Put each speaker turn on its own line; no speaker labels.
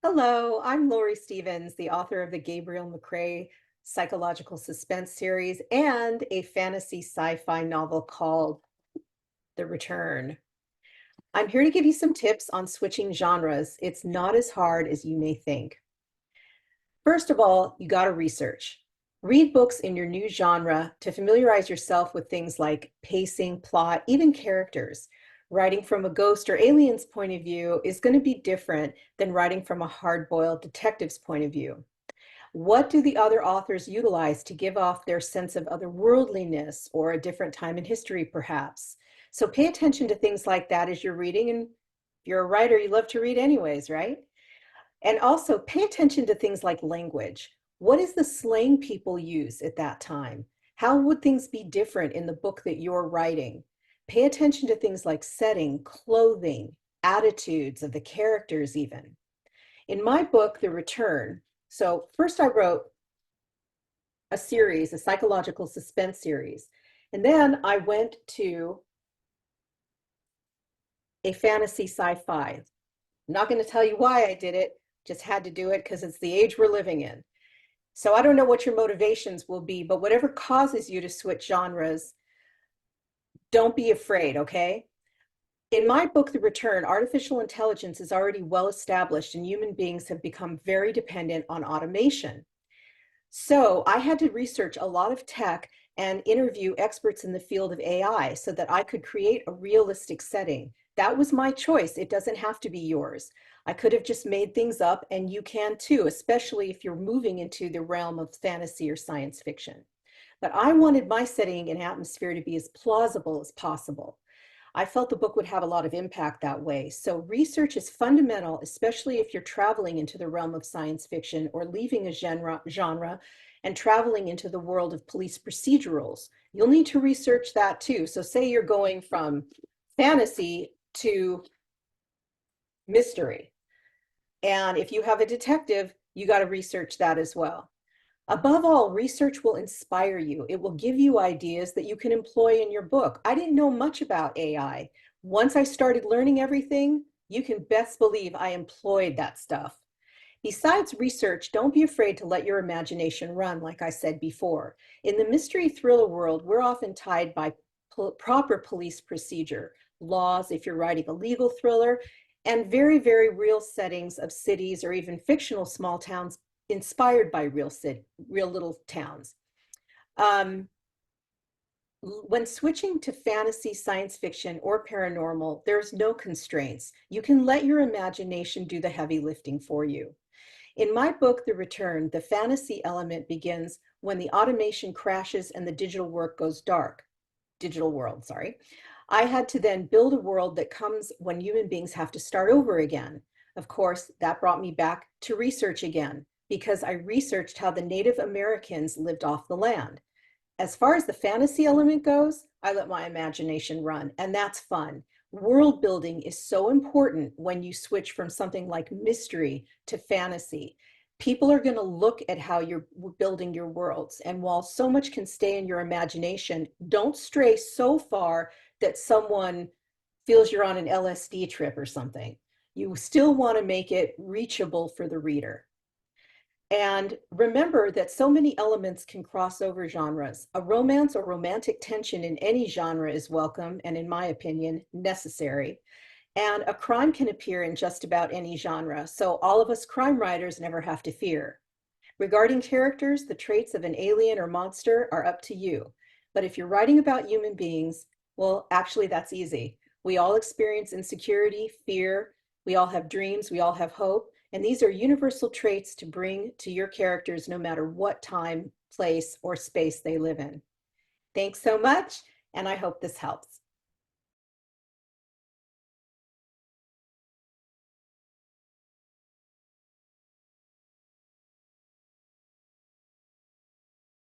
Hello, I'm Laurie Stevens, the author of the Gabriel McRae psychological suspense series and a fantasy sci-fi novel called The Return. I'm here to give you some tips on switching genres. It's not as hard as you may think. First of all, you got to research. Read books in your new genre to familiarize yourself with things like pacing, plot, even characters. Writing from a ghost or alien's point of view is going to be different than writing from a hard-boiled detective's point of view. What do the other authors utilize to give off their sense of otherworldliness or a different time in history, perhaps? So pay attention to things like that as you're reading. And if you're a writer, you love to read anyways, right? And also pay attention to things like language. What is the slang people use at that time? How would things be different in the book that you're writing? Pay attention to things like setting, clothing, attitudes of the characters, even. In my book, The Return, so first I wrote a series, a psychological suspense series, and then I went to a fantasy sci-fi. I'm not going to tell you why I did it, just had to do it because it's the age we're living in. So I don't know what your motivations will be, but whatever causes you to switch genres, don't be afraid, okay? In my book, The Return, artificial intelligence is already well established and human beings have become very dependent on automation. So I had to research a lot of tech and interview experts in the field of AI so that I could create a realistic setting. That was my choice. It doesn't have to be yours. I could have just made things up, and you can too, especially if you're moving into the realm of fantasy or science fiction. But I wanted my setting and atmosphere to be as plausible as possible. I felt the book would have a lot of impact that way. So research is fundamental, especially if you're traveling into the realm of science fiction or leaving a genre and traveling into the world of police procedurals. You'll need to research that too. So say you're going from fantasy to mystery. And if you have a detective, you got to research that as well. Above all, research will inspire you. It will give you ideas that you can employ in your book. I didn't know much about AI. Once I started learning everything, you can best believe I employed that stuff. Besides research, don't be afraid to let your imagination run, like I said before. In the mystery thriller world, we're often tied by proper police procedure, laws if you're writing a legal thriller, and very, very real settings of cities or even fictional small towns inspired by real little towns. Um, when switching to fantasy, science fiction, or paranormal, there's no constraints. You can let your imagination do the heavy lifting for you. In my book, The Return, the fantasy element begins when the automation crashes and the digital work goes dark. Digital world, sorry. I had to then build a world that comes when human beings have to start over again. Of course, that brought me back to research again, because I researched how the Native Americans lived off the land. As far as the fantasy element goes, I let my imagination run, and that's fun. World building is so important when you switch from something like mystery to fantasy. People are going to look at how you're building your worlds. And while so much can stay in your imagination, don't stray so far that someone feels you're on an LSD trip or something. You still want to make it reachable for the reader. And remember that so many elements can cross over genres. A romance or romantic tension in any genre is welcome and, in my opinion, necessary. And a crime can appear in just about any genre, so all of us crime writers never have to fear. Regarding characters, the traits of an alien or monster are up to you. But if you're writing about human beings, well, actually, that's easy. We all experience insecurity, fear, we all have dreams, we all have hope. And these are universal traits to bring to your characters no matter what time, place, or space they live in. Thanks so much, and I hope this helps.